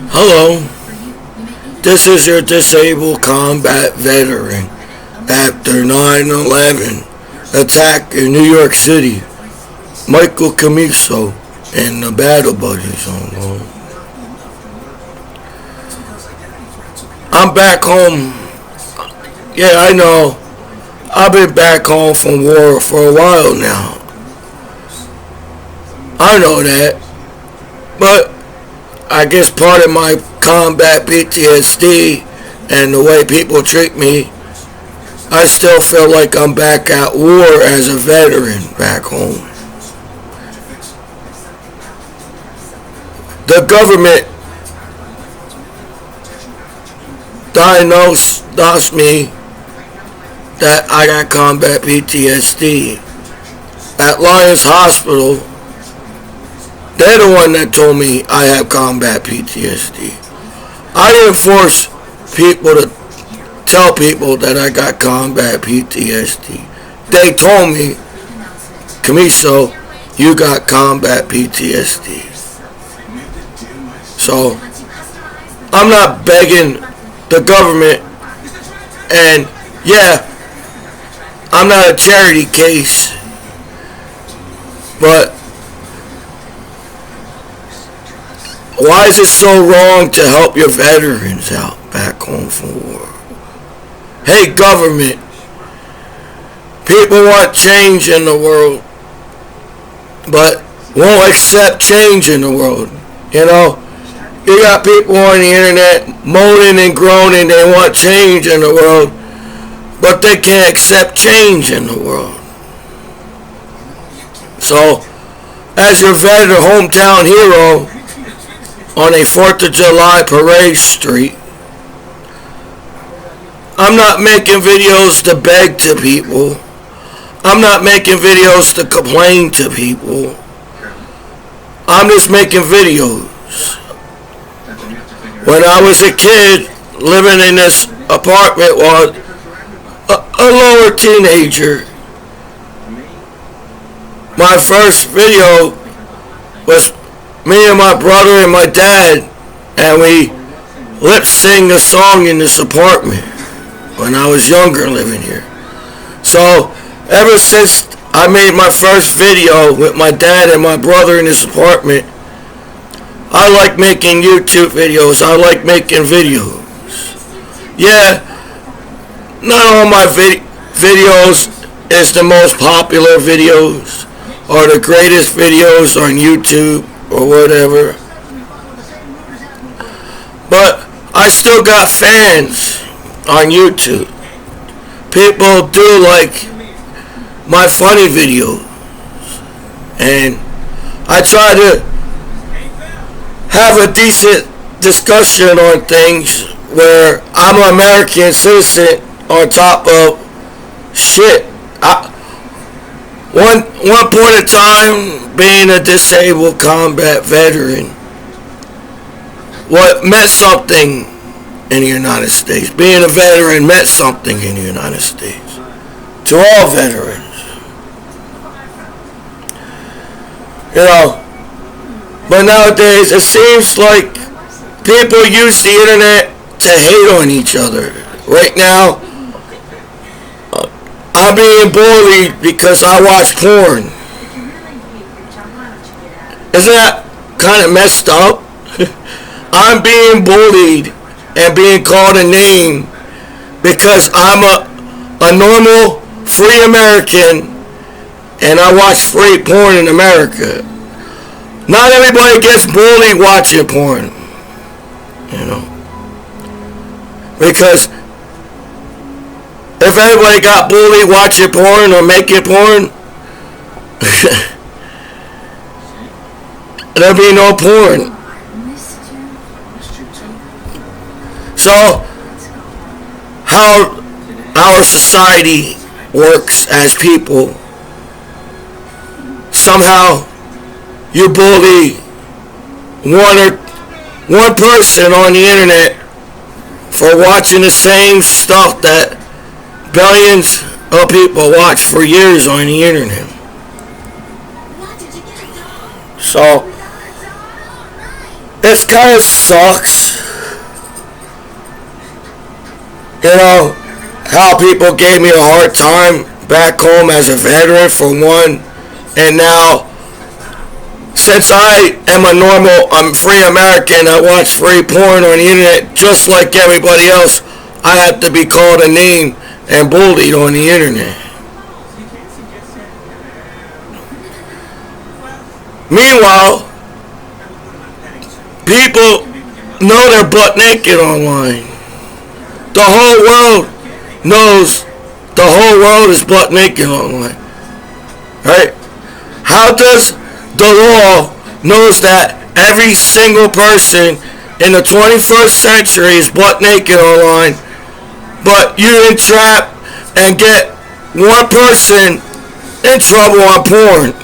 Hello, this is your disabled combat veteran after 9/11 attack in New York City. Michael Commiso and the Battle Buddies on loan. I'm back home. Yeah, I know. I've been back home from war for a while now. I know that. But I guess part of my combat PTSD and the way people treat me, I still feel like I'm back at war as a veteran back home. The government diagnosed me that I got combat PTSD at Lions Hospital. They're the one that told me I have combat PTSD. I didn't force people to tell people that I got combat PTSD. They told me, Commiso, you got combat PTSD. So, I'm not begging the government, and yeah, I'm not a charity case, but why is it so wrong to help your veterans out back home from war? Hey, government, people want change in the world, but won't accept change in the world. You know, you got people on the internet moaning and groaning they want change in the world, but they can't accept change in the world. So, as your veteran hometown hero on a 4th of July parade street, I'm not making videos to beg to people. I'm not making videos to complain to people. I'm just making videos. When I was a kid living in this apartment while a lower teenager, my first video was me and my brother and my dad, and we lip sing a song in this apartment when I was younger living here. So ever since I made my first video with my dad and my brother in this apartment, I like making YouTube videos. I like making videos. Yeah, not all my videos is the most popular videos or the greatest videos on YouTube or whatever. But I still got fans on YouTube. People do like my funny videos. And I try to have a decent discussion on things where I'm an American citizen on top of shit. One point in time, being a disabled combat veteran, what meant something in the United States. Being a veteran meant something in the United States. To all veterans. You know, but nowadays, it seems like people use the internet to hate on each other. Right now, I'm being bullied because I watch porn. Isn't that kind of messed up? I'm being bullied and being called a name because I'm a normal, free American and I watch free porn in America. Not everybody gets bullied watching porn, you know, because if everybody got bullied watching porn or making porn, there'd be no porn. So, how our society works as people, somehow you bully one person on the internet for watching the same stuff that billions of people watch for years on the internet. So This kind of sucks. You know, how people gave me a hard time back home as a veteran for one, and now since I am I'm free American, I watch free porn on the internet just like everybody else, I have to be called a name and bullied on the internet. Meanwhile, people know they're butt naked online. The whole world knows the whole world is butt naked online. Right? How does the law knows that every single person in the 21st century is butt naked online, but you entrap and get one person in trouble on porn?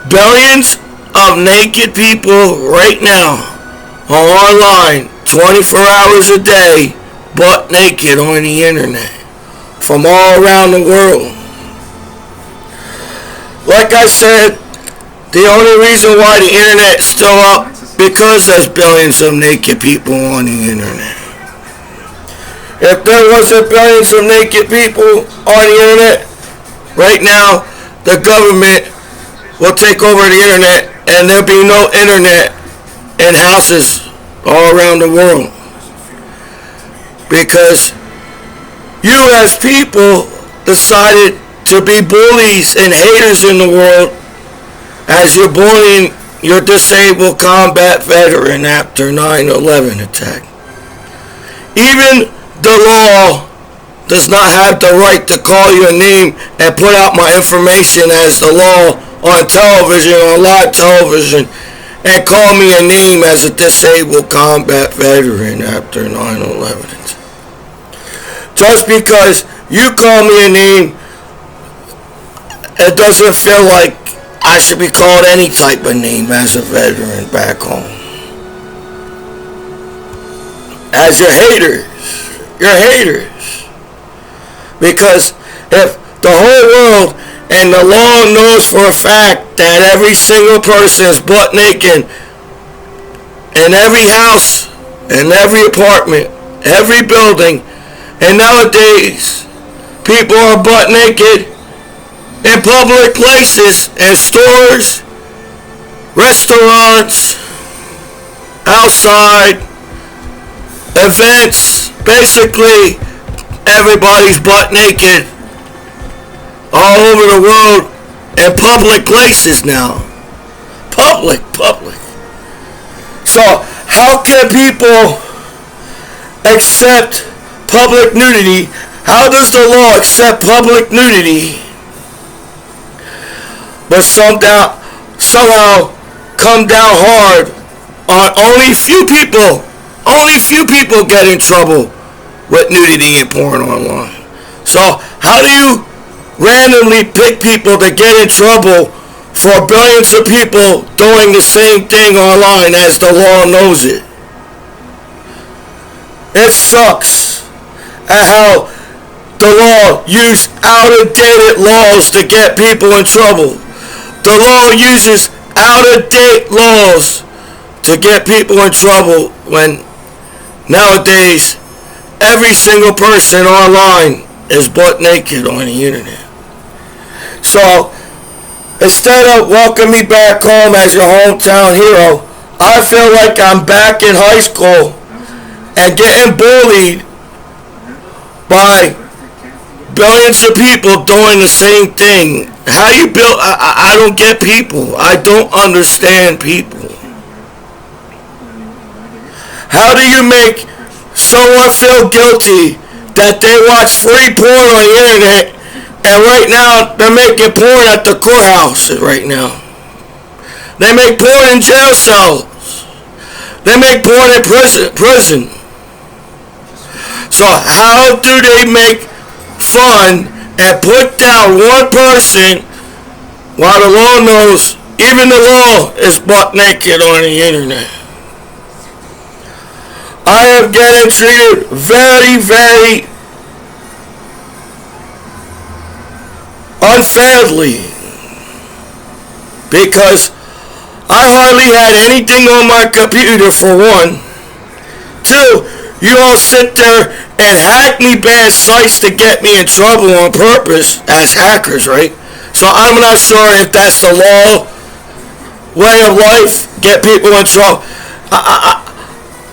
Billions of naked people right now are online 24 hours a day, butt naked on the internet from all around the world. Like I said, the only reason why the internet is still up because there's billions of naked people on the internet. If there wasn't billions of naked people on the internet, right now the government will take over the internet and there'll be no internet in houses all around the world. Because you as people decided to be bullies and haters in the world as you're bullying your disabled combat veteran after 9/11 attack. Even the law does not have the right to call you a name and put out my information as the law on television, on live television, and call me a name as a disabled combat veteran after 9/11. Just because you call me a name, it doesn't feel like I should be called any type of name as a veteran back home. As your haters. You're haters. Because if the whole world and the law knows for a fact that every single person is butt naked in every house, in every apartment, every building, and nowadays people are butt naked in public places, in stores, restaurants, outside, events. Basically, everybody's butt naked all over the world in public places now. Public. So, how can people accept public nudity? How does the law accept public nudity, but somehow come down hard on only few people? Only few people get in trouble with nudity and porn online. So how do you randomly pick people to get in trouble for billions of people doing the same thing online as the law knows it? It sucks at how the law uses out-of-date laws to get people in trouble. The law uses out-of-date laws to get people in trouble when nowadays every single person online is butt naked on the internet. So instead of welcoming me back home as your hometown hero, I feel like I'm back in high school and getting bullied by billions of people doing the same thing. How you build? I don't get people. I don't understand people. How do you make someone feel guilty that they watch free porn on the internet, and right now they're making porn at the courthouse right now? They make porn in jail cells. They make porn in prison. So how do they make fun and put down one person while the law knows even the law is butt naked on the internet? I am getting treated very, very unfairly because I hardly had anything on my computer, for one. Two, you all sit there and hack me bad sites to get me in trouble on purpose as hackers, right? So I'm not sure if that's the law, way of life, get people in trouble.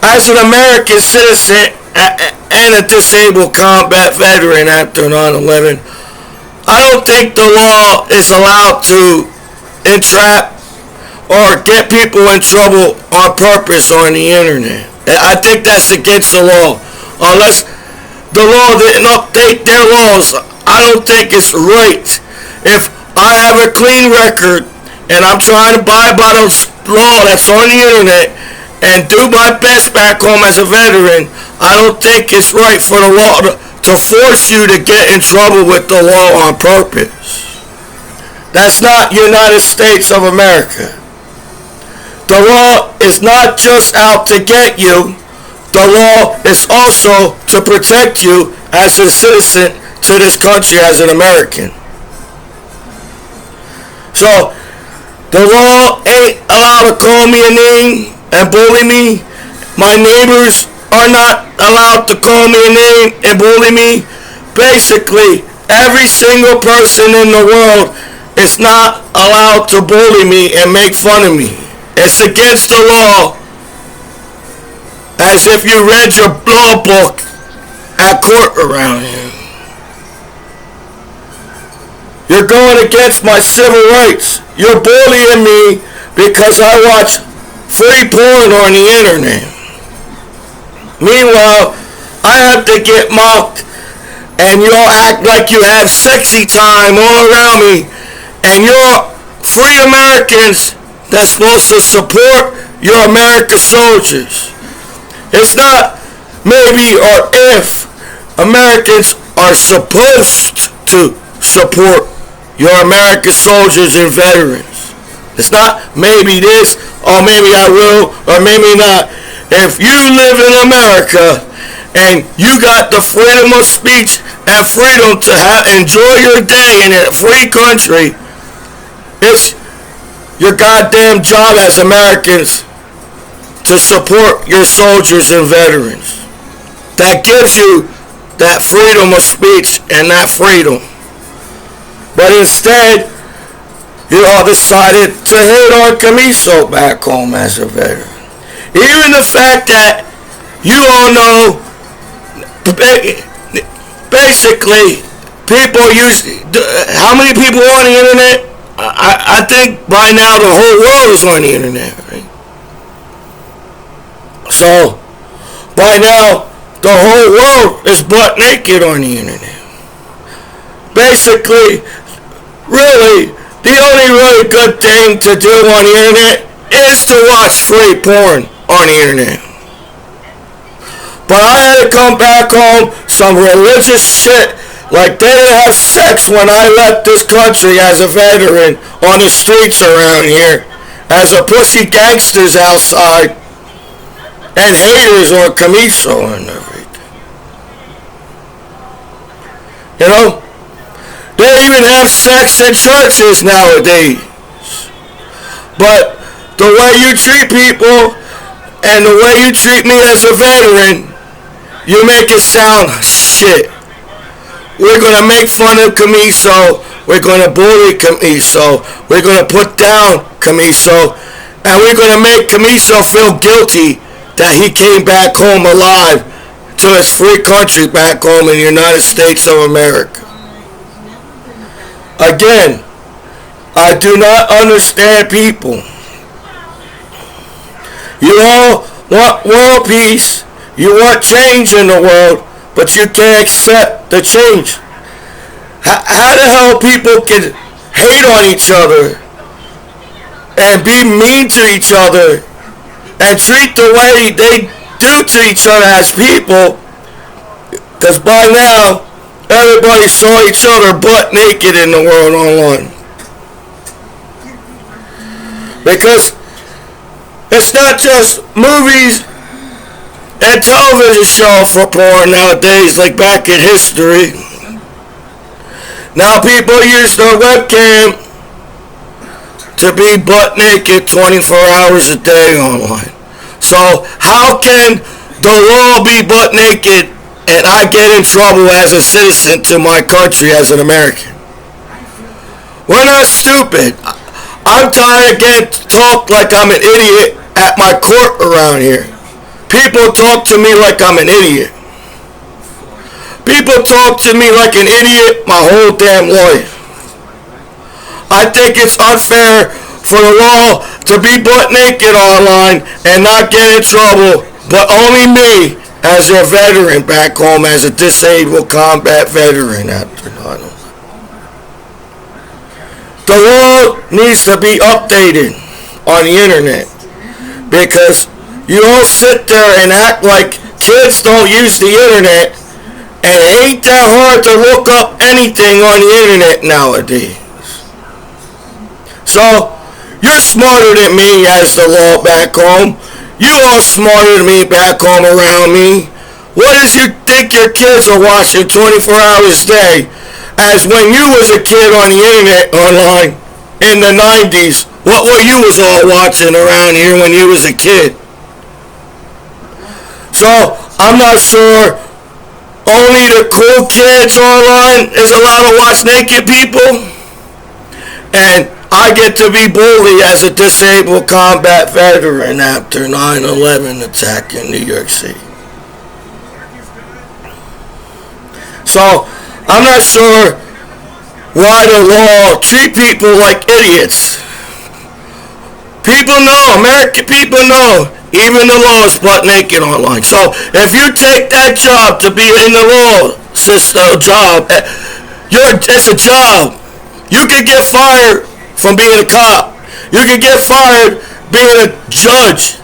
As an American citizen and a disabled combat veteran after 9/11, I don't think the law is allowed to entrap or get people in trouble on purpose on the internet. I think that's against the law. Unless the law didn't update their laws, I don't think it's right. If I have a clean record and I'm trying to abide by the law that's on the internet and do my best back home as a veteran, I don't think it's right for the law to force you to get in trouble with the law on purpose. That's not United States of America. The law is not just out to get you. The law is also to protect you as a citizen to this country as an American. So, the law ain't allowed to call me a name and bully me. My neighbors are not allowed to call me a name and bully me. Basically, every single person in the world is not allowed to bully me and make fun of me. It's against the law, as if you read your law book at court around here. You're going against my civil rights. You're bullying me because I watch free porn on the internet. Meanwhile, I have to get mocked and you all act like you have sexy time all around me, and you're free Americans that's supposed to support your American soldiers. It's not maybe or if Americans are supposed to support your American soldiers and veterans. It's not maybe this or maybe I will or maybe not. If you live in America and you got the freedom of speech and freedom to enjoy your day in a free country, it's your goddamn job as Americans to support your soldiers and veterans. That gives you that freedom of speech and that freedom. But instead, you all decided to hate on Commiso back home as a veteran. Even the fact that you all know, basically, people how many people on the internet? I think by now the whole world is on the internet, right? So, by now, the whole world is butt naked on the internet. Basically, really, the only really good thing to do on the internet is to watch free porn on the internet. But I had to come back home, some religious shit, like they didn't have sex when I left this country as a veteran on the streets around here, as a pussy gangsters outside, and haters on Commiso and everything. You know? They even have sex in churches nowadays. But the way you treat people and the way you treat me as a veteran, you make it sound shit. We're going to make fun of Commiso. We're going to bully Commiso. We're going to put down Commiso. And we're going to make Commiso feel guilty that he came back home alive to his free country back home in the United States of America. Again, I do not understand people. You all want world peace. You want change in the world, but you can't accept the change. How the hell people can hate on each other and be mean to each other and treat the way they do to each other as people? Because by now, everybody saw each other butt naked in the world online. Because it's not just movies and television show for porn nowadays like back in history. Now people use their webcam to be butt naked 24 hours a day online. So how can the law be butt naked and I get in trouble as a citizen to my country as an American? We're not stupid. I'm tired of getting talked like I'm an idiot at my court around here. People talk to me like I'm an idiot. People talk to me like an idiot my whole damn life. I think it's unfair for the law to be butt naked online and not get in trouble, but only me as a veteran back home, as a disabled combat veteran after 9/11. The law needs to be updated on the internet, because you all sit there and act like kids don't use the internet, and it ain't that hard to look up anything on the internet nowadays. So, you're smarter than me as the law back home. You all smarter than me back home around me. What does you think your kids are watching 24 hours a day? As when you was a kid on the internet online in the 90s, what were you was all watching around here when you was a kid? So, I'm not sure only the cool kids online is allowed to watch naked people, and I get to be bullied as a disabled combat veteran after 9/11 attack in New York City. So, I'm not sure why the law treat people like idiots. People know, American people know, even the law is butt naked online. So, if you take that job to be in the law system job, it's a job. You could get fired from being a cop. You could get fired being a judge.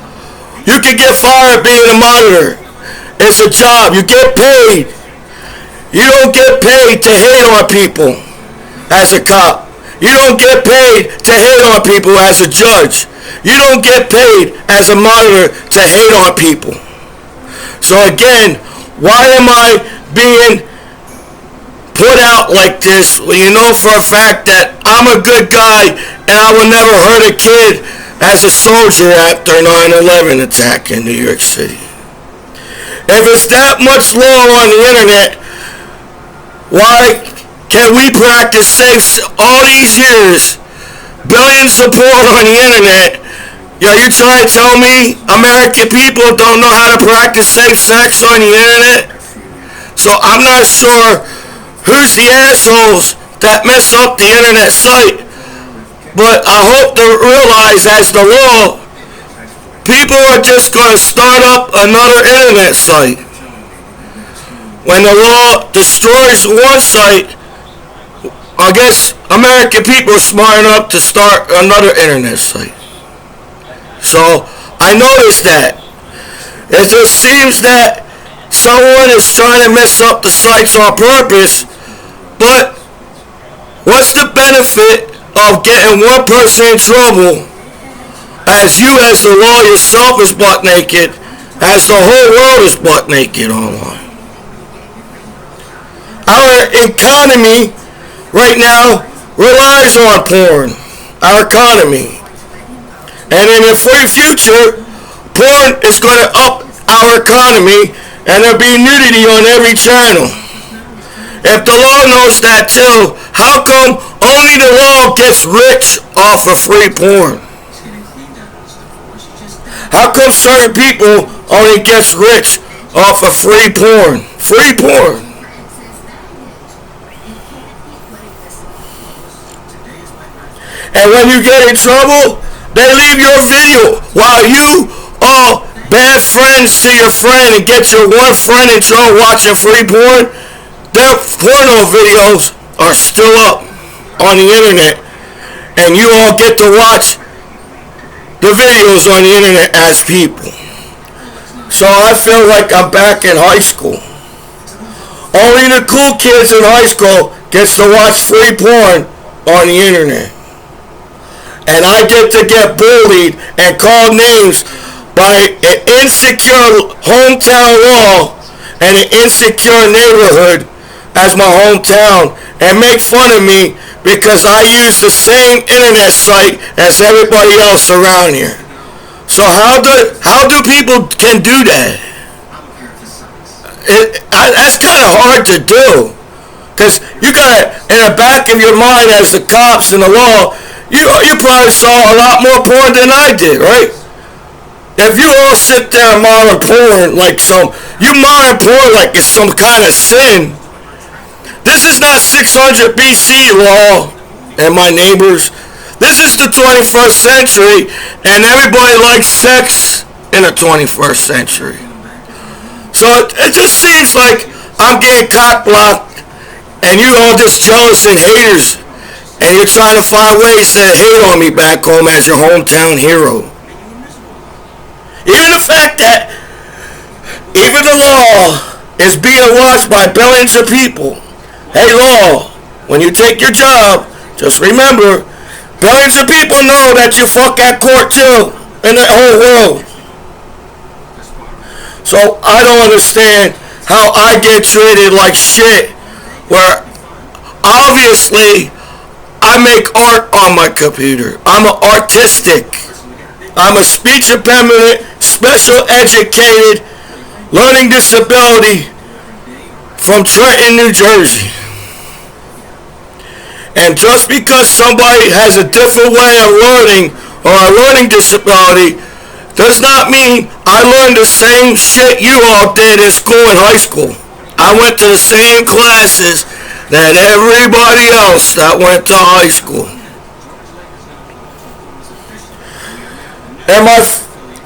You could get fired being a monitor. It's a job. You get paid. You don't get paid to hate on people as a cop. You don't get paid to hate on people as a judge. You don't get paid as a monitor to hate on people. So again, why am I being put out like this? Well, you know for a fact that I'm a good guy and I will never hurt a kid as a soldier after 9/11 attack in New York City. If it's that much law on the internet, why can we practice safe all these years? Billions of porn on the internet. Yo, you trying to tell me American people don't know how to practice safe sex on the internet? So I'm not sure who's the assholes that mess up the internet site, but I hope to realize as the law, people are just going to start up another internet site. When the law destroys one site, I guess American people are smart enough to start another internet site. So I noticed that. It just seems that someone is trying to mess up the sites on purpose, but what's the benefit of getting one person in trouble as you as the law yourself is butt naked, as the whole world is butt naked online? Our economy right now relies on porn. Our economy. And in the future, porn is going to up our economy and there'll be nudity on every channel. If the law knows that too, how come only the law gets rich off of free porn? How come certain people only gets rich off of free porn? Free porn. And when you get in trouble, they leave your video while you are bad friends to your friend and get your one friend in trouble watching free porn. Their porno videos are still up on the internet, and you all get to watch the videos on the internet as people. So I feel like I'm back in high school. Only the cool kids in high school gets to watch free porn on the internet. And I get to get bullied and called names by an insecure hometown law and an insecure neighborhood as my hometown. and make fun of me because I use the same internet site as everybody else around here. So how do people can do that? That's kind of hard to do, because you got in the back of your mind as the cops and the law, you probably saw a lot more porn than I did, right? If you all sit there and monitor porn you monitor porn like it's some kind of sin. This is not 600 BC law and my neighbors. This is the 21st century, and everybody likes sex in the 21st century. So it just seems like I'm getting cock blocked, and you all just jealous and haters, and you're trying to find ways to hate on me back home as your hometown hero. Even the fact that even the law is being watched by billions of people. Hey, law, when you take your job, just remember, billions of people know that you fuck at court too, in the whole world. So I don't understand how I get treated like shit, where obviously I make art on my computer. I'm artistic. I'm a speech impediment, special educated, learning disability from Trenton, New Jersey. And just because somebody has a different way of learning or a learning disability does not mean I learned the same shit you all did in school and high school. I went to the same classes that everybody else that went to high school. And my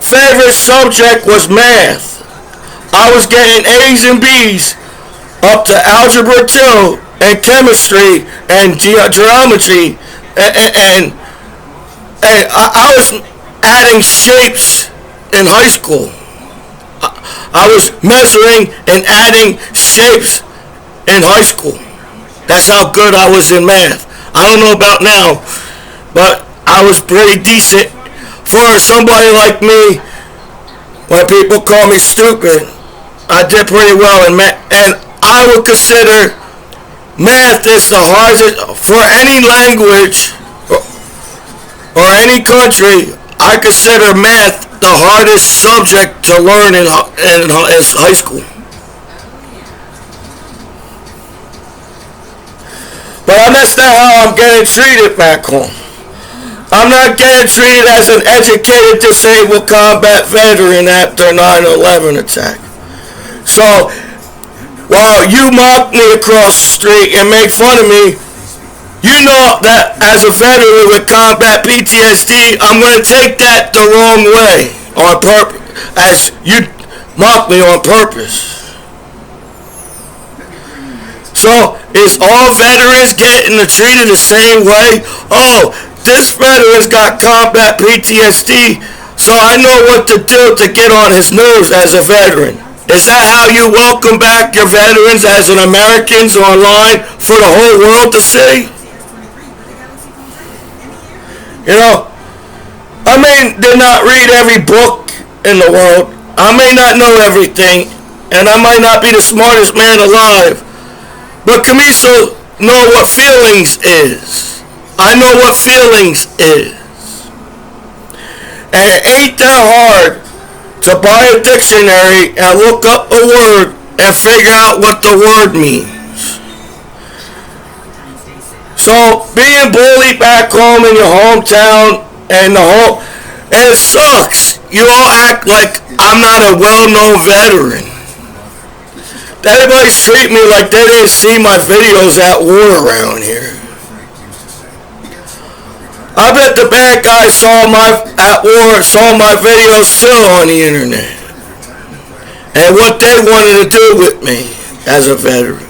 favorite subject was math. I was getting A's and B's up to Algebra 2 and Chemistry and Geometry, and I was adding shapes in high school. I was measuring and adding shapes in high school. That's how good I was in math. I don't know about now, but I was pretty decent for somebody like me. When people call me stupid, I did pretty well in math, and I would consider math is the hardest for any language or any country. I consider math the hardest subject to learn in high school. But that's not how I'm getting treated back home. I'm not getting treated as an educated disabled combat veteran after 9/11 attack. So while you mock me across the street and make fun of me, you know that as a veteran with combat PTSD, I'm going to take that the wrong way on purpose, as you mock me on purpose. So is all veterans getting treated the same way? Oh, this veteran's got combat PTSD, so I know what to do to get on his nerves as a veteran. Is that how you welcome back your veterans as an Americans online for the whole world to see? You know, I may not read every book in the world. I may not know everything, and I might not be the smartest man alive. But Commiso know what feelings is. I know what feelings is. And it ain't that hard to buy a dictionary and look up a word and figure out what the word means. So being bullied back home in your hometown and it sucks. You all act like I'm not a well-known veteran. Everybody treat me like they didn't see my videos at war around here. I bet the bad guys saw my videos still on the internet, and what they wanted to do with me as a veteran.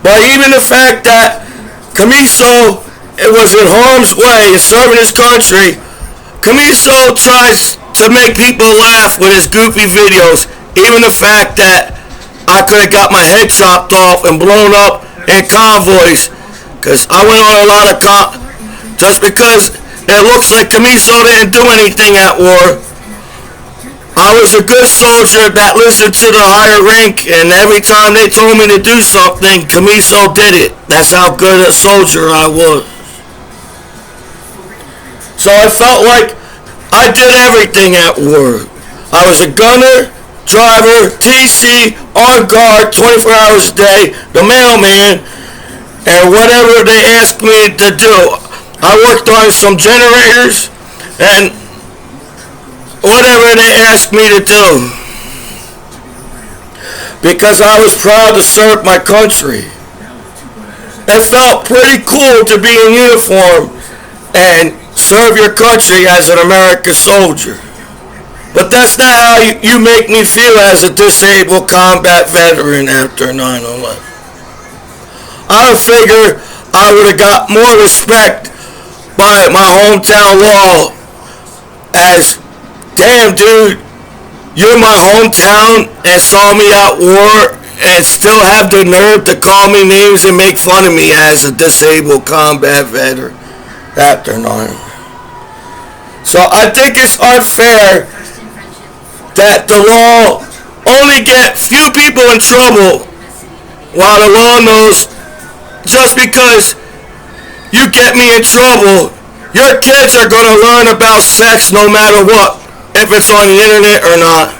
But even the fact that Commiso was in harm's way in serving his country, Commiso tries to make people laugh with his goofy videos. Even the fact that I could have got my head chopped off and blown up in convoys, because I went on a lot of just because it looks like Commiso didn't do anything at war, I was a good soldier that listened to the higher rank, and every time they told me to do something, Commiso did it. That's how good a soldier I was. So I felt like I did everything at war. I was a gunner, driver, TC, on guard 24 hours a day, the mailman, and whatever they asked me to do. I worked on some generators and whatever they asked me to do, because I was proud to serve my country. It felt pretty cool to be in uniform and serve your country as an American soldier. But that's not how you make me feel as a disabled combat veteran after 9/11. I figure I would have got more respect by my hometown law as, damn dude, you're my hometown and saw me at war and still have the nerve to call me names and make fun of me as a disabled combat veteran after 9/11. So I think it's unfair that the law only get few people in trouble, while the law knows just because you get me in trouble, your kids are going to learn about sex no matter what, if it's on the internet or not.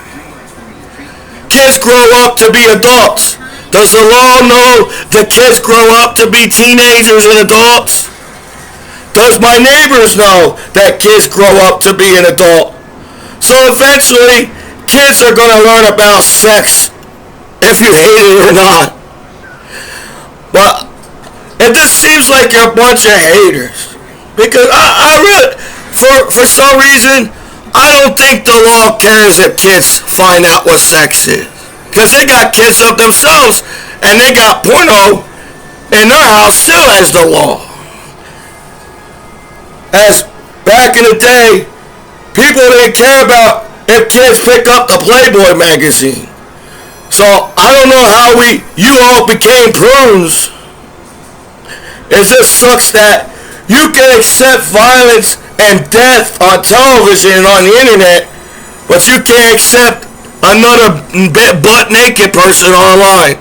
Kids grow up to be adults. Does the law know that kids grow up to be teenagers and adults? Does my neighbors know that kids grow up to be an adult? So eventually, kids are going to learn about sex, if you hate it or not. But it just seems like you're a bunch of haters. Because I really, for some reason, I don't think the law cares if kids find out what sex is. Because they got kids of themselves, and they got porno in their house still as the law. As back in the day, people didn't care about if kids pick up the Playboy magazine. So I don't know how you all became prunes. It just sucks that you can accept violence and death on television and on the internet, but you can't accept another butt naked person online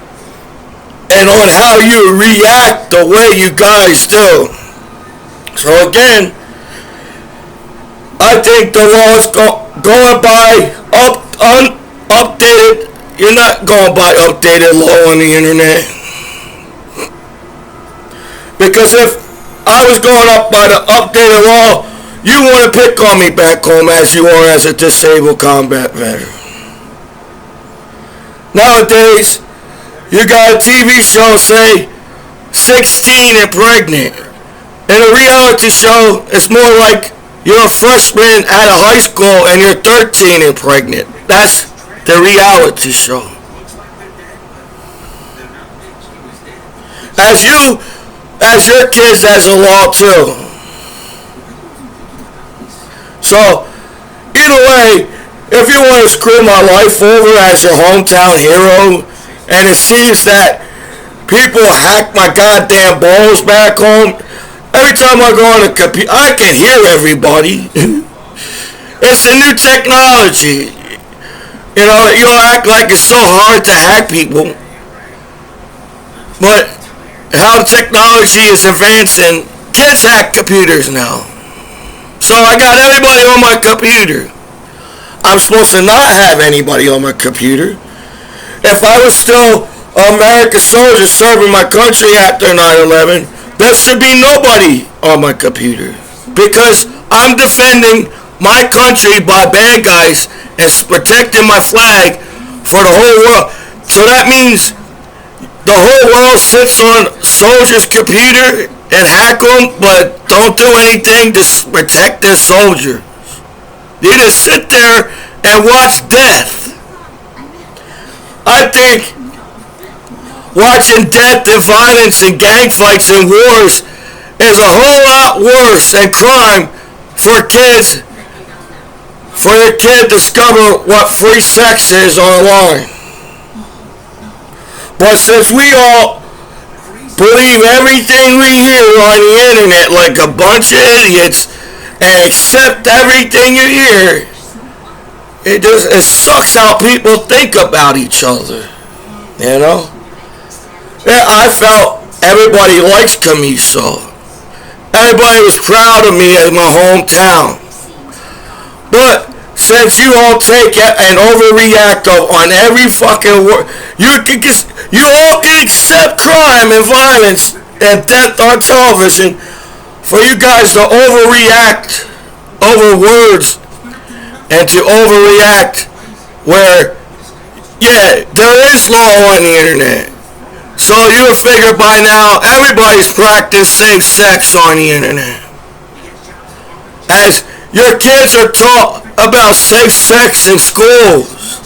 and on how you react the way you guys do. So again, I think the law is going by updated. You're not going by updated law on the internet. Because if I was going up by the updated law, you want to pick on me back home as you are as a disabled combat veteran. Nowadays, you got a TV show say 16 and pregnant. In a reality show, it's more like you're a freshman at a high school and you're 13 and pregnant. That's the reality show. As your kids has a law too. So, either way, if you want to screw my life over as your hometown hero, and it seems that people hack my goddamn balls back home, every time I go on a computer, I can hear everybody. It's a new technology. You know, you'll act like it's so hard to hack people. But how technology is advancing, kids hack computers now. So I got everybody on my computer. I'm supposed to not have anybody on my computer. If I was still an American soldier serving my country after 9/11, there should be nobody on my computer. Because I'm defending my country by bad guys and protecting my flag for the whole world. So that means the whole world sits on soldiers' computer and hack them, but don't do anything to protect their soldiers. They just sit there and watch death. I think watching death and violence and gang fights and wars is a whole lot worse than crime for kids. For your kid to discover what free sex is online. But since we all believe everything we hear on the internet like a bunch of idiots and accept everything you hear, it sucks how people think about each other. You know? Yeah, I felt everybody likes Commiso. Everybody was proud of me as my hometown. But since you all take and overreact on every fucking word, you all can accept crime and violence and death on television for you guys to overreact over words and to overreact where, yeah, there is law on the internet. So you figure by now everybody's practicing safe sex on the internet. As your kids are taught about safe sex in schools.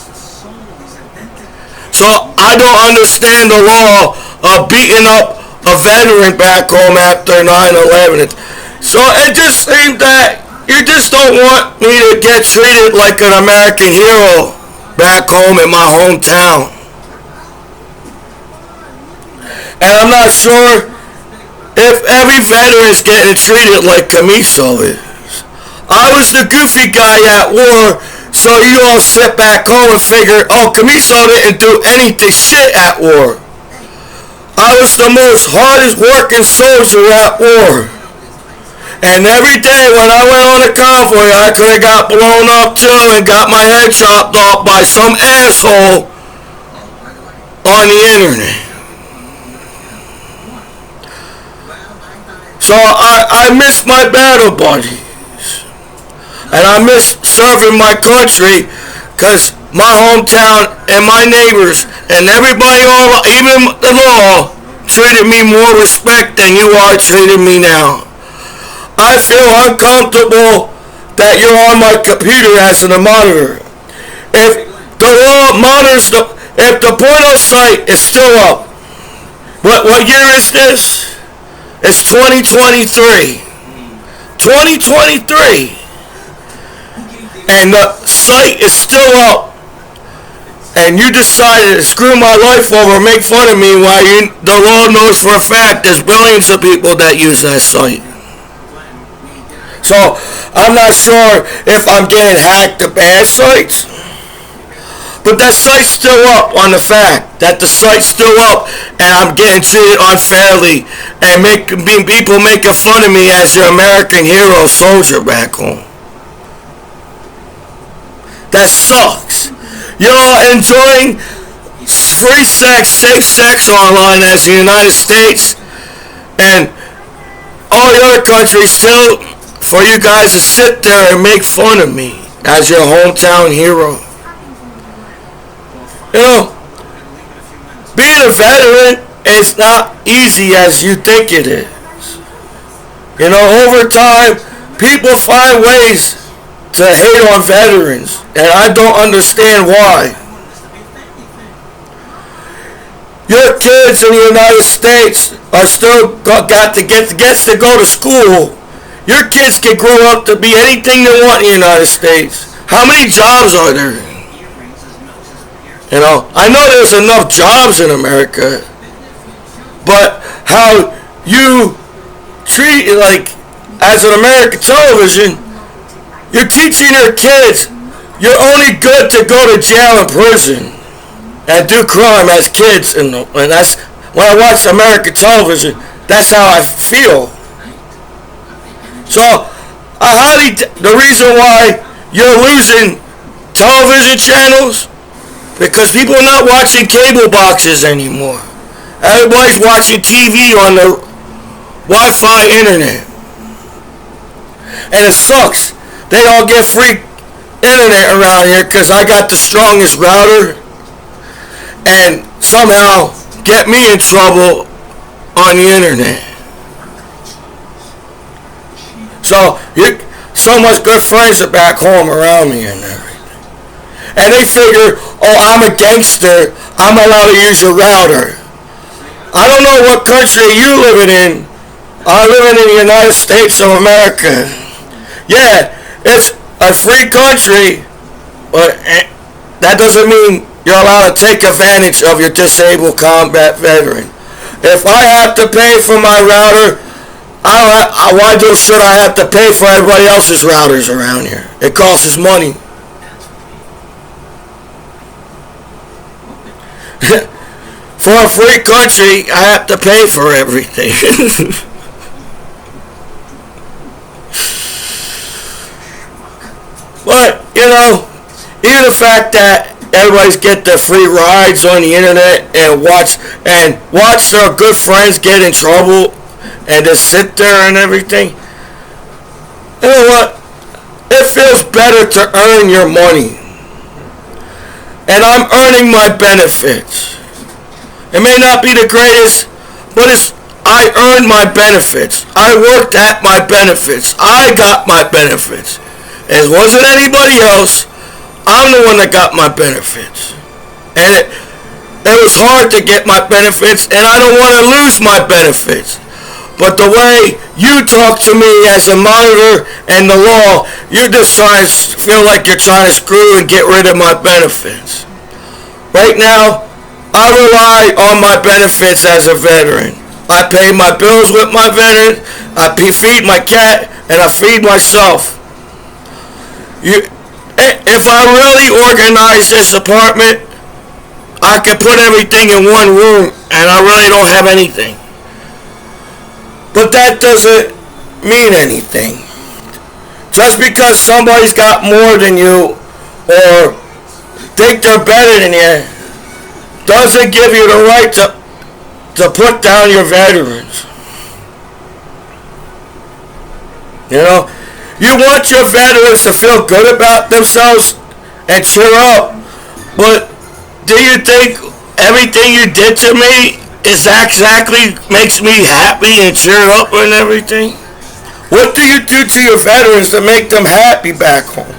So I don't understand the law of beating up a veteran back home after 9/11. So it just seemed that you just don't want me to get treated like an American hero back home in my hometown. And I'm not sure if every veteran is getting treated like Commiso is. I was the goofy guy at war, so you all sit back home and figure, oh, Commiso didn't do anything shit at war. I was the most hardest working soldier at war. And every day when I went on a convoy, I could have got blown up too and got my head chopped off by some asshole on the internet. So I miss my battle buddies. And I miss serving my country because my hometown and my neighbors and everybody, even the law, treated me more respect than you are treating me now. I feel uncomfortable that you're on my computer as a monitor. If the law monitors if the porno site is still up, what year is this? It's 2023. 2023. And the site is still up. And you decided to screw my life over and make fun of me while the law knows for a fact there's billions of people that use that site. So I'm not sure if I'm getting hacked to bad sites. But that site's still up on the fact that the site's still up and I'm getting treated unfairly and people making fun of me as your American hero soldier back home. That sucks. You're all enjoying free sex, safe sex online as the United States and all the other countries still for you guys to sit there and make fun of me as your hometown hero. You know, being a veteran is not easy as you think it is. You know, over time, people find ways to hate on veterans, and I don't understand why. Your kids in the United States are still gets to go to school. Your kids can grow up to be anything they want in the United States. How many jobs are there? You know, I know there's enough jobs in America, but how you treat it, like, as an American television, you're teaching your kids you're only good to go to jail and prison and do crime as kids, and that's when I watch American television. That's how I feel. So, the reason why you're losing television channels. Because people are not watching cable boxes anymore. Everybody's watching TV on the Wi-Fi internet. And it sucks. They all get free internet around here because I got the strongest router and somehow get me in trouble on the internet. So so much good friends are back home around me and everything. And they figure, oh, I'm a gangster, I'm allowed to use your router. I don't know what country you living in. I'm living in the United States of America. Yeah, it's a free country, but that doesn't mean you're allowed to take advantage of your disabled combat veteran. If I have to pay for my router, should I have to pay for everybody else's routers around here? It costs money. For a free country, I have to pay for everything. But, even the fact that everybody's get their free rides on the internet and watch their good friends get in trouble and just sit there and everything. You know what? It feels better to earn your money. And I'm earning my benefits. It may not be the greatest, but I earned my benefits. I worked at my benefits. I got my benefits. It wasn't anybody else. I'm the one that got my benefits. And it was hard to get my benefits, and I don't want to lose my benefits. But the way you talk to me as a monitor and the law, you're just trying to feel like you're trying to screw and get rid of my benefits. Right now, I rely on my benefits as a veteran. I pay my bills with my veteran, I feed my cat, and I feed myself. If I really organize this apartment, I can put everything in one room, and I really don't have anything. But that doesn't mean anything. Just because somebody's got more than you or think they're better than you doesn't give you the right to put down your veterans. You want your veterans to feel good about themselves and cheer up, but do you think everything you did to me is exactly makes me happy and cheer up and everything? What do you do to your veterans to make them happy back home?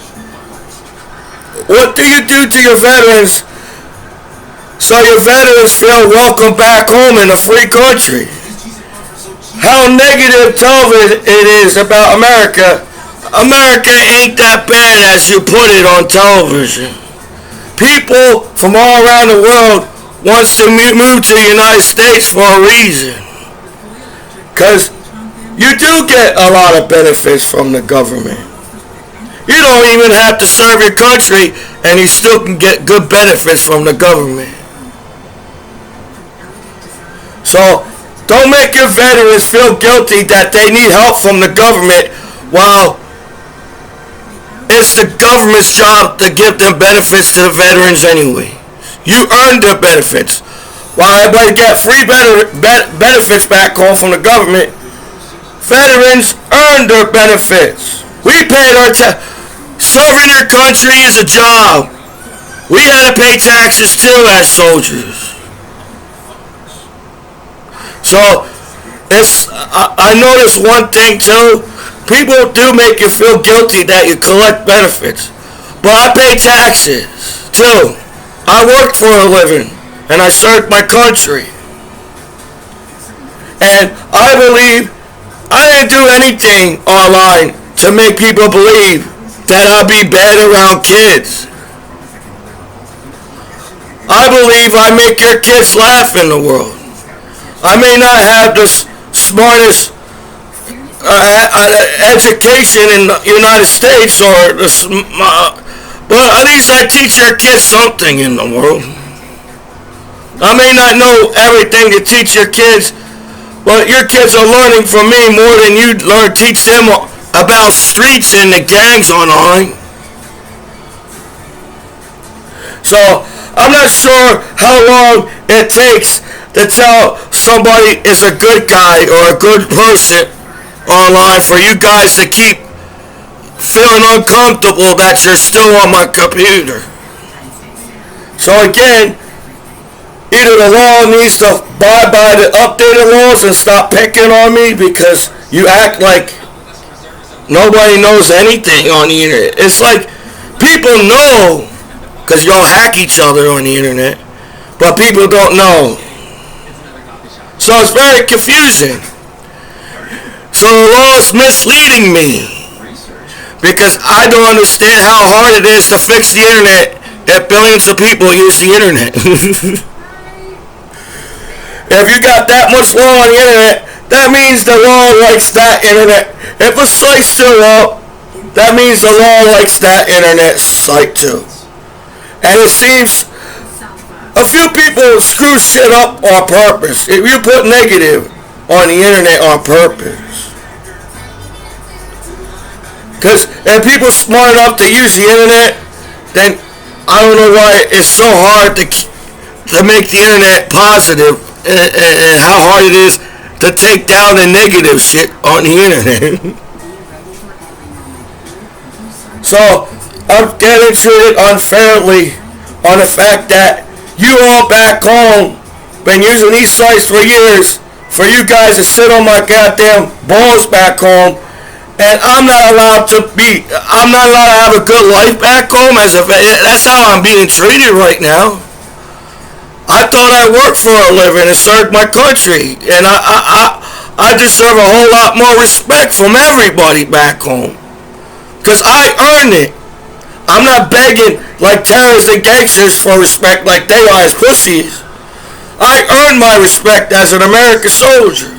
What do you do to your veterans so your veterans feel welcome back home in a free country? How negative television it is about America. America ain't that bad as you put it on television. People from all around the world wants to move to the United States for a reason. Because you do get a lot of benefits from the government. You don't even have to serve your country and you still can get good benefits from the government. So don't make your veterans feel guilty that they need help from the government while it's the government's job to give them benefits to the veterans anyway. You earned their benefits. While everybody get free benefits back home from the government, veterans earned their benefits. We paid our serving your country is a job. We had to pay taxes too as soldiers. So I noticed one thing too. People do make you feel guilty that you collect benefits. But I pay taxes, too. I worked for a living, and I served my country. And I believe I didn't do anything online to make people believe that I'll be bad around kids. I believe I make your kids laugh in the world. I may not have the smartest education in the United States but at least I teach your kids something in the world. I may not know everything to teach your kids, but your kids are learning from me more than you teach them about streets and the gangs online. So I'm not sure how long it takes to tell somebody is a good guy or a good person online for you guys to keep feeling uncomfortable that you're still on my computer. So again, either the law needs to abide by the updated laws and stop picking on me because you act like nobody knows anything on the internet. It's like people know because y'all hack each other on the internet, but people don't know. So it's very confusing. So the law is misleading me because I don't understand how hard it is to fix the internet if billions of people use the internet. If you got that much law on the internet, that means the law likes that internet. If a site's still up, that means the law likes that internet site too. And it seems A few people screw shit up on purpose. If you put negative on the internet on purpose. Because if people smart enough to use the internet, then I don't know why it's so hard to make the internet positive, and how hard it is to take down the negative shit on the internet. So I'm getting treated unfairly on the fact that you all back home been using these sites for years for you guys to sit on my goddamn balls back home, and I'm not allowed to have a good life back home. That's how I'm being treated right now. I thought I worked for a living and served my country, and I deserve a whole lot more respect from everybody back home, because I earned it. I'm not begging like terrorists and gangsters for respect like they are as pussies. I earned my respect as an American soldier,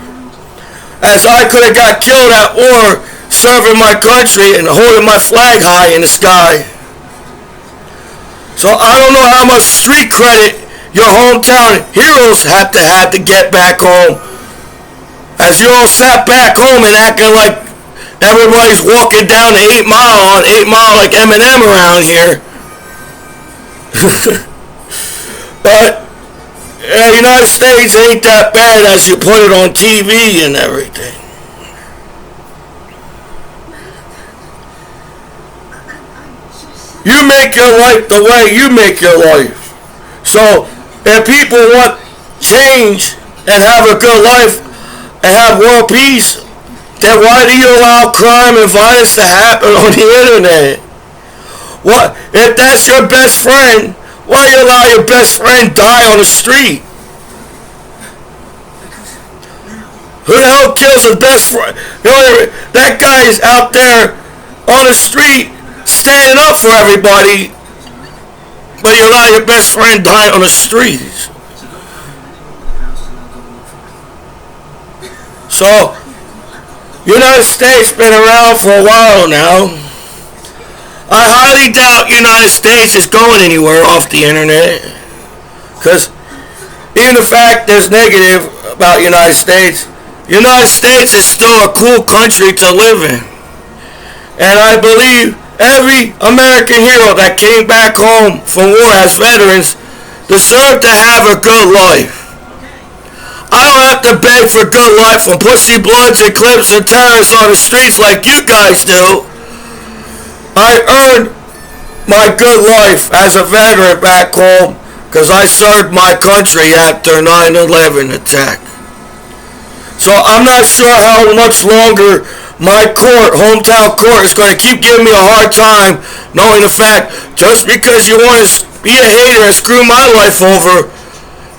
as I could have got killed at war serving my country and holding my flag high in the sky. So I don't know how much street credit your hometown heroes have to get back home, as you all sat back home and acting like everybody's walking down the 8 Mile on 8 Mile like Eminem around here. But the United States ain't that bad as you put it on TV and everything. You make your life the way you make your life. So if people want change and have a good life and have world peace, then why do you allow crime and violence to happen on the internet? What if that's your best friend? Why you allow your best friend die on the street? Who the hell kills his best friend? You know, that guy's out there on the street standing up for everybody, but you allow your best friend die on the streets. So, United States been around for a while now. I highly doubt United States is going anywhere off the internet, because even the fact there's negative about United States is still a cool country to live in. And I believe every American hero that came back home from war as veterans deserve to have a good life. I don't have to beg for good life from pussy bloods and clips and terrorists on the streets like you guys do. I earned my good life as a veteran back home because I served my country after 9/11 attack. So I'm not sure how much longer my hometown court, is going to keep giving me a hard time, knowing the fact just because you want to be a hater and screw my life over,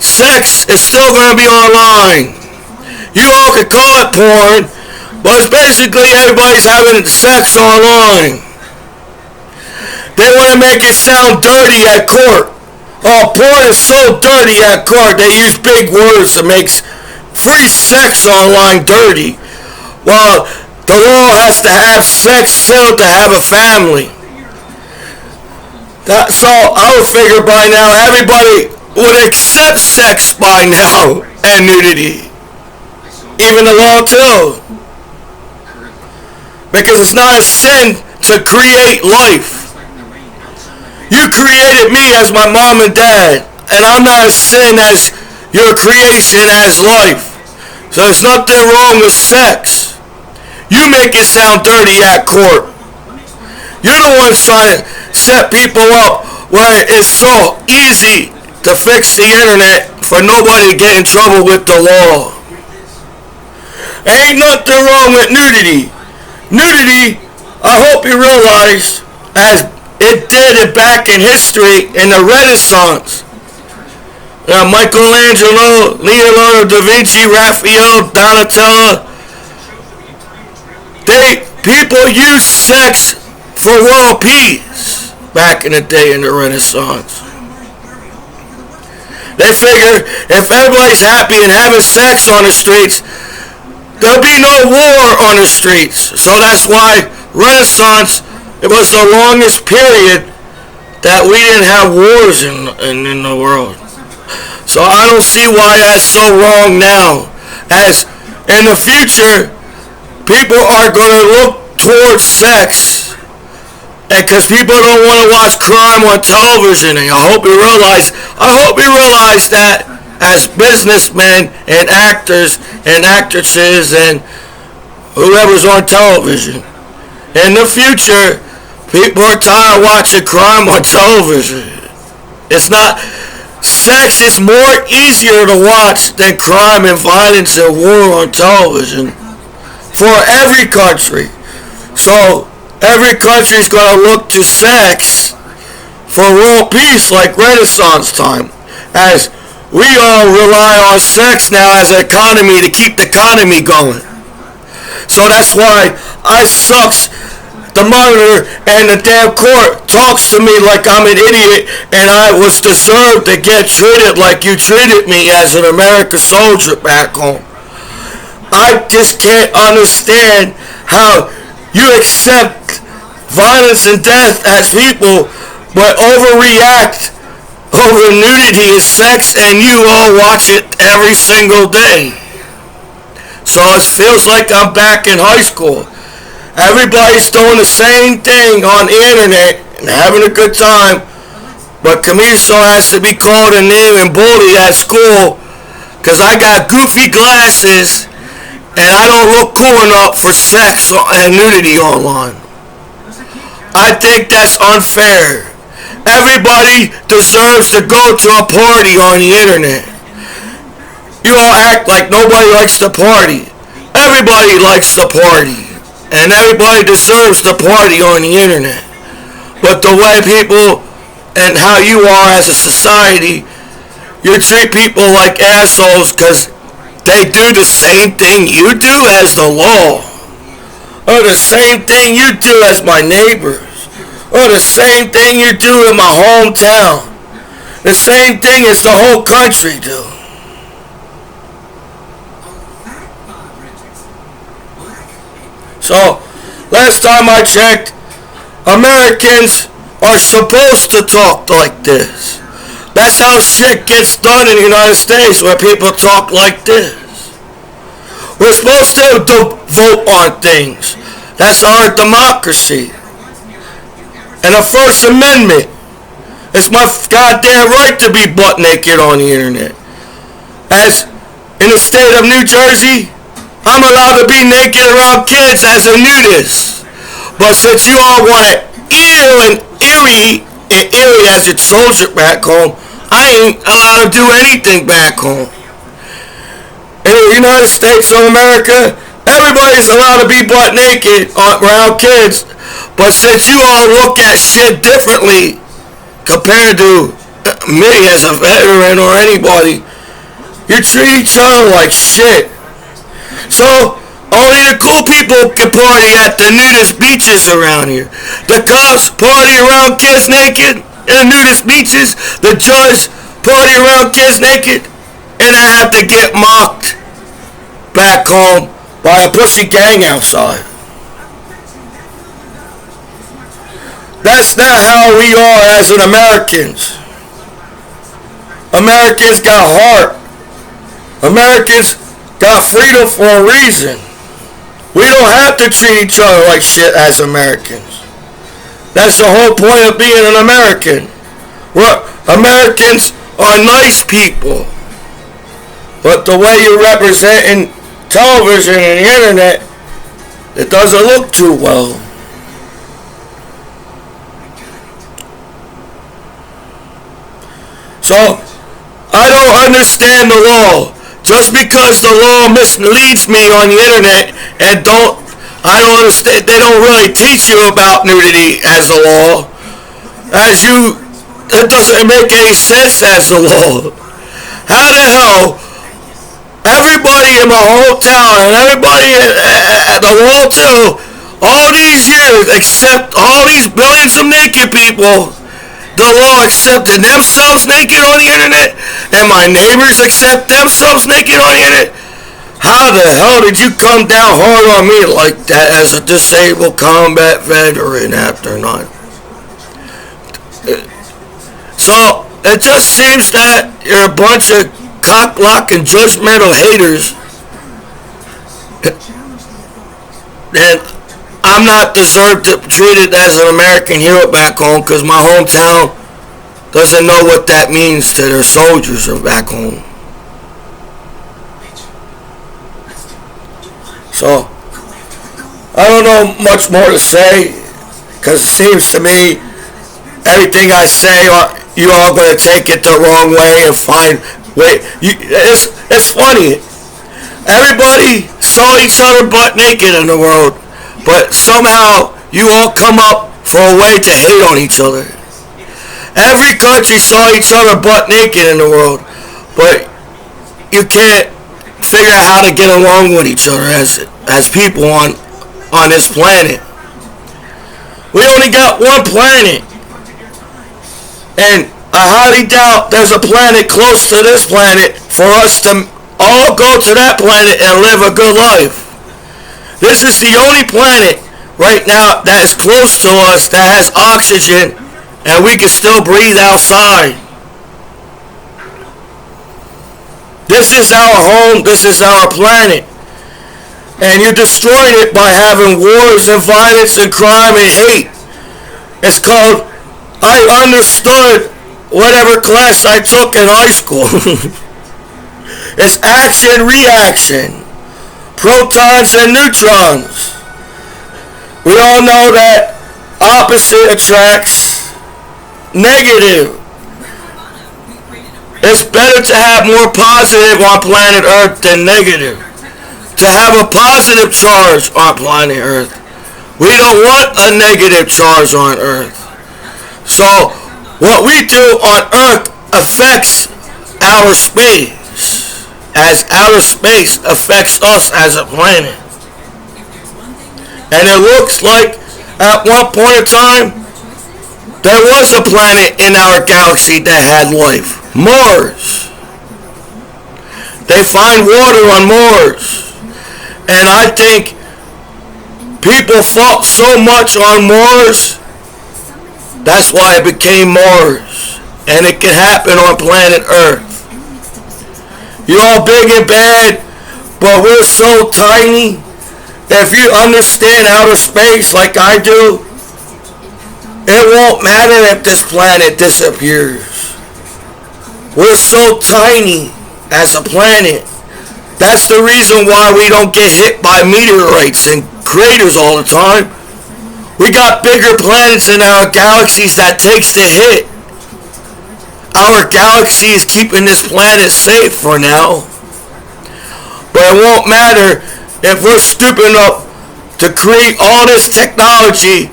sex is still going to be online. You all can call it porn, but it's basically everybody's having sex online. They want to make it sound dirty at court. Oh, porn is so dirty at court. They use big words to make free sex online dirty. Well, the law has to have sex still to have a family. So I would figure by now everybody would accept sex by now and nudity. Even the law too. Because it's not a sin to create life. You created me as my mom and dad, and I'm not as sin as your creation as life. So there's nothing wrong with sex. You make it sound dirty at court. You're the ones trying to set people up where it's so easy to fix the internet for nobody to get in trouble with the law. Ain't nothing wrong with nudity. Nudity, I hope you realize, as it did it back in history in the Renaissance. Michelangelo, Leonardo da Vinci, Raphael, Donatello. People used sex for world peace back in the day in the Renaissance. They figure if everybody's happy and having sex on the streets, there'll be no war on the streets. So that's why Renaissance, it was the longest period that we didn't have wars in the world. So I don't see why that's so wrong now. As in the future, people are going to look towards sex. And because people don't want to watch crime on television. And I hope you realize that as businessmen and actors and actresses and whoever's on television. In the future, people are tired of watching crime on television. It's not... Sex is more easier to watch than crime and violence and war on television for every country. So every country is going to look to sex for world peace like Renaissance time, as we all rely on sex now as an economy to keep the economy going. So that's why I sucks. The monitor and the damn court talks to me like I'm an idiot and I was deserved to get treated like you treated me as an American soldier back home. I just can't understand how you accept violence and death as people but overreact over nudity and sex and you all watch it every single day. So it feels like I'm back in high school. Everybody's doing the same thing on the internet and having a good time, but Commiso has to be called a name and bullied at school because I got goofy glasses and I don't look cool enough for sex and nudity online. I think that's unfair. Everybody deserves to go to a party on the internet. You all act like nobody likes to party. Everybody likes to party. And everybody deserves to party on the internet. But the way people and how you are as a society, you treat people like assholes because they do the same thing you do as the law. Or the same thing you do as my neighbors. Or the same thing you do in my hometown. The same thing as the whole country do. So, last time I checked, Americans are supposed to talk like this. That's how shit gets done in the United States, where people talk like this. We're supposed to vote on things. That's our democracy. And the First Amendment. It's my goddamn right to be butt naked on the internet. As in the state of New Jersey, I'm allowed to be naked around kids as a nudist. But since you all want to eerie as it's soldier back home, I ain't allowed to do anything back home. In the United States of America, everybody's allowed to be butt naked around kids. But since you all look at shit differently compared to me as a veteran or anybody, you treat each other like shit. So, only the cool people can party at the nudist beaches around here. The cops party around kids naked in the nudist beaches. The judge party around kids naked. And I have to get mocked back home by a pussy gang outside. That's not how we are as an Americans. Americans got heart. Americans got freedom for a reason. We don't have to treat each other like shit as Americans. That's the whole point of being an American. Americans are nice people. But the way you represent in television and the internet, it doesn't look too well. So, I don't understand the law. Just because the law misleads me on the internet and I don't understand, they don't really teach you about nudity as a law. It doesn't make any sense as a law. How the hell, everybody in my hometown and everybody at the wall too, all these years, except all these billions of naked people, the law accepted themselves naked on the internet, and my neighbors accept themselves naked on the internet. How the hell did you come down hard on me like that as a disabled combat veteran after 9? So, it just seems that you're a bunch of cock-blocking, judgmental haters, and I'm not deserved to be treated as an American hero back home because my hometown doesn't know what that means to their soldiers back home. So, I don't know much more to say because it seems to me everything I say, you all going to take it the wrong way and find way. It's funny. Everybody saw each other butt naked in the world, but somehow you all come up for a way to hate on each other. Every country saw each other butt naked in the world, but you can't figure out how to get along with each other as people on this planet. We only got one planet, and I highly doubt there's a planet close to this planet for us to all go to that planet and live a good life. This is the only planet right now that is close to us that has oxygen and we can still breathe outside. This is our home, this is our planet. And you're destroying it by having wars and violence and crime and hate. It's called, I understood whatever class I took in high school. It's action, reaction, protons and neutrons. We all know that opposite attracts negative. It's better to have more positive on planet Earth than negative. To have a positive charge on planet Earth. We don't want a negative charge on Earth. So what we do on Earth affects outer space, as outer space affects us as a planet. And it looks like at one point in time there was a planet in our galaxy that had life. Mars. They find water on Mars. And I think people fought so much on Mars, that's why it became Mars. And it can happen on planet Earth. You're all big and bad, but we're so tiny. If you understand outer space like I do, it won't matter if this planet disappears. We're so tiny as a planet. That's the reason why we don't get hit by meteorites and craters all the time. We got bigger planets in our galaxies that takes the hit. Our galaxy is keeping this planet safe for now. But it won't matter if we're stupid enough to create all this technology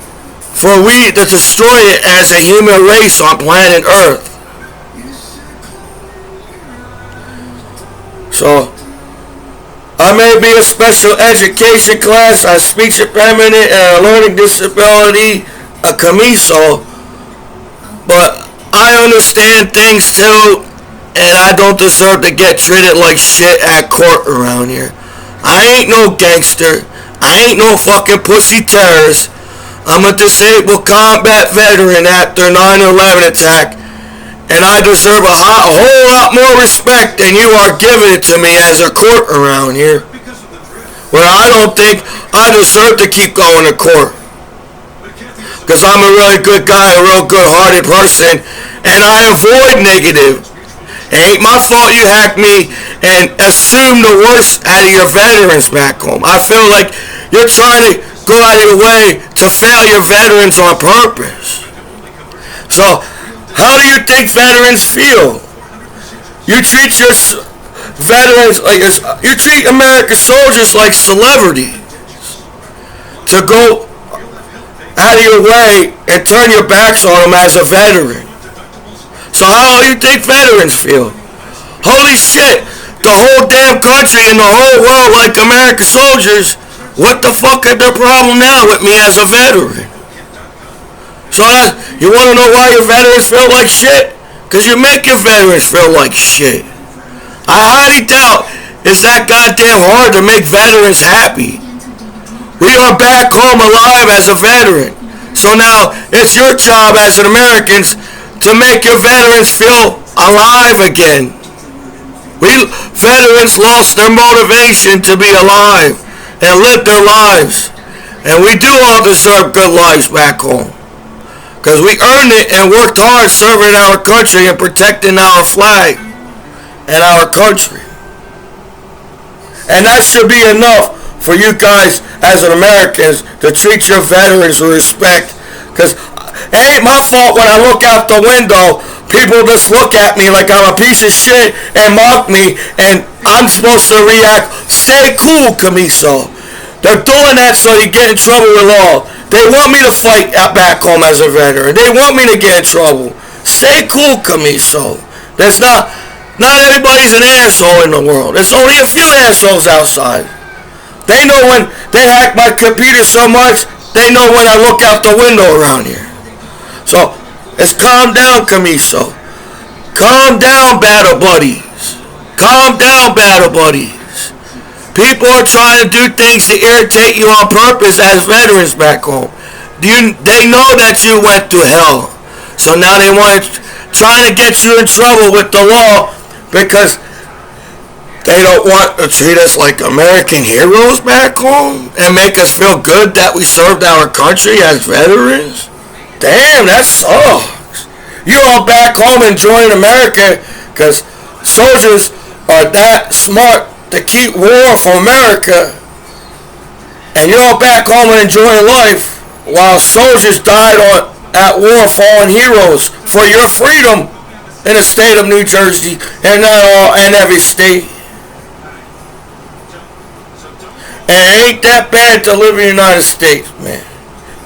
for we to destroy it as a human race on planet Earth. So, I may be a special education class, a speech impediment, and a learning disability, a Commiso, but I understand things too, and I don't deserve to get treated like shit at court around here. I ain't no gangster. I ain't no fucking pussy terrorist. I'm a disabled combat veteran after 9/11 attack, and I deserve a whole lot more respect than you are giving it to me as a court around here. Where I don't think I deserve to keep going to court. Because I'm a really good guy, a real good-hearted person, and I avoid negative. It ain't my fault you hacked me and assume the worst out of your veterans back home. I feel like you're trying to go out of your way to fail your veterans on purpose. So, how do you think veterans feel? You treat your veterans like you treat American soldiers like celebrities. To go out of your way and turn your backs on them as a veteran. So how do you think veterans feel? Holy shit, the whole damn country and the whole world like American soldiers. What the fuck is their problem now with me as a veteran? So you want to know why your veterans feel like shit? Because you make your veterans feel like shit. I highly doubt it's that goddamn hard to make veterans happy. We are back home alive as a veteran. So now it's your job as an Americans to make your veterans feel alive again. We veterans lost their motivation to be alive and live their lives. And we do all deserve good lives back home. Because we earned it and worked hard serving our country and protecting our flag and our country. And that should be enough for you guys as Americans to treat your veterans with respect. Because it ain't my fault when I look out the window, people just look at me like I'm a piece of shit and mock me, and I'm supposed to react, stay cool, Commiso. They're doing that so you get in trouble with law. They want me to fight back home as a veteran. They want me to get in trouble. Stay cool, Commiso. There's not everybody's an asshole in the world. There's only a few assholes outside. They know when they hack my computer so much, they know when I look out the window around here. So, let's calm down, Commiso. Calm down, battle buddies. Calm down, battle buddies. People are trying to do things to irritate you on purpose as veterans back home. They know that you went through hell. So now they want to trying to get you in trouble with the law because they don't want to treat us like American heroes back home and make us feel good that we served our country as veterans. Damn, that sucks. You all back home enjoying America because soldiers are that smart to keep war for America, and you're all back home and enjoying life while soldiers died at war, fallen heroes for your freedom in the state of New Jersey and every state. And it ain't that bad to live in the United States, man.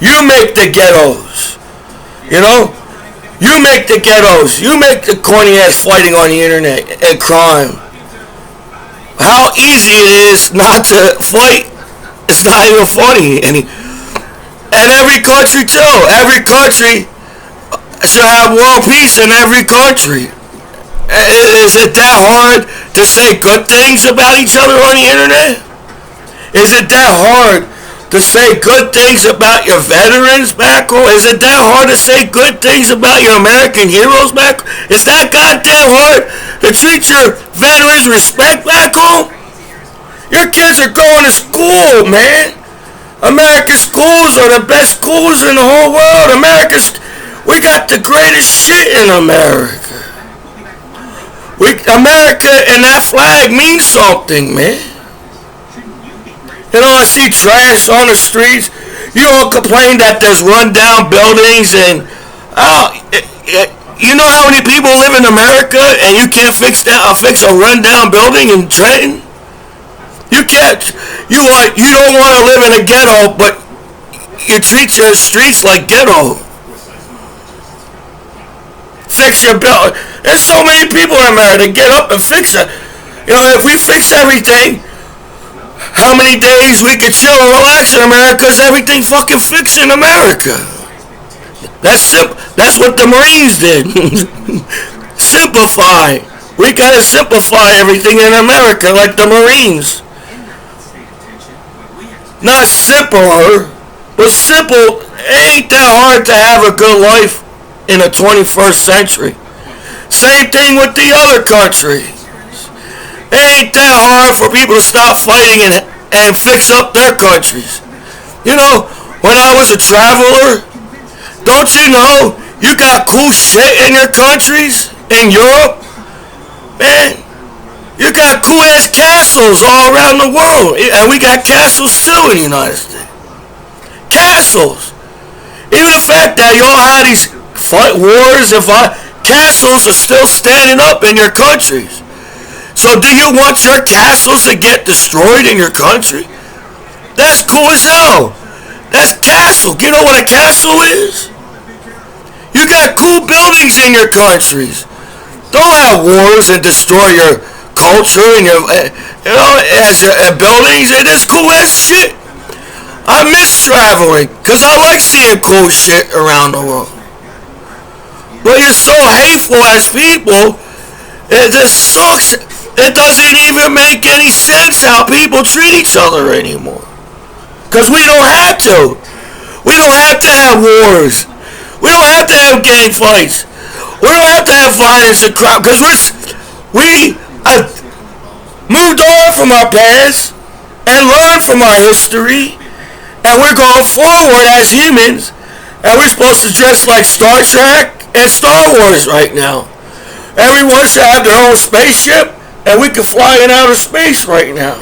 You make the ghettos, you know. You make the ghettos. You make the corny ass fighting on the internet and crime. How easy it is not to fight. It's not even funny. And every country too. Every country should have world peace in every country. Is it that hard to say good things about each other on the internet? Is it that hard to say good things about your veterans back home? Is it that hard to say good things about your American heroes back home? Is that goddamn hard to treat your veterans respect back home? Your kids are going to school, man. American schools are the best schools in the whole world. We got the greatest shit in America. America and that flag means something, man. You know, I see trash on the streets. You all complain that there's run-down buildings and... you know how many people live in America and you can't fix a run-down building in Trenton? You can't... You don't want to live in a ghetto, but you treat your streets like ghetto. Fix your building. There's so many people in America that get up and fix it. You know, if we fix everything... How many days we could chill and relax in America is everything fucking fixed in America. That's what the Marines did. Simplify. We gotta simplify everything in America like the Marines. Not simpler, but simple. It ain't that hard to have a good life in the 21st century. Same thing with the other countries. It ain't that hard for people to stop fighting and fix up their countries. You know, when I was a traveler, don't you know you got cool shit in your countries? In Europe? Man, you got cool ass castles all around the world. And we got castles too in the United States. Castles. Even the fact that you all had these fight wars and castles are still standing up in your countries. So do you want your castles to get destroyed in your country? That's cool as hell. That's castle. You know what a castle is? You got cool buildings in your countries. Don't have wars and destroy your culture and your, as your buildings. It is cool as shit. I miss traveling because I like seeing cool shit around the world. But you're so hateful as people. It just sucks. It doesn't even make any sense how people treat each other anymore. Because we don't have to. We don't have to have wars. We don't have to have gang fights. We don't have to have violence and crime because we have moved on from our past and learned from our history, and we're going forward as humans, and we're supposed to dress like Star Trek and Star Wars right now. Everyone should have their own spaceship, and we can fly in outer space right now.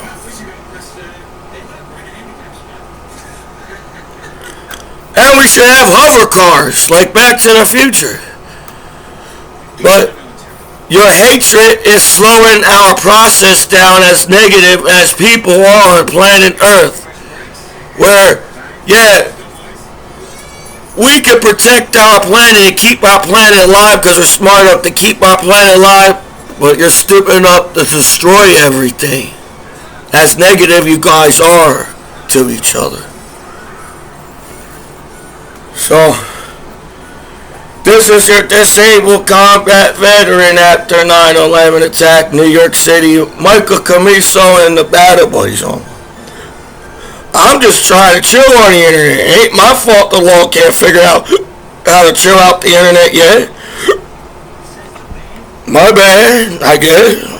And we should have hover cars like Back to the Future. But your hatred is slowing our process down as negative as people are on planet Earth. Where, yeah, we can protect our planet and keep our planet alive because we're smart enough to keep our planet alive, but you're stupid enough to destroy everything. As negative you guys are to each other. So, this is your disabled combat veteran after 9/11 attack, New York City, Michael Commiso and the Battle Boys on. I'm just trying to chill on the internet. It ain't my fault the law can't figure out how to chill out the internet yet. My bad, I guess.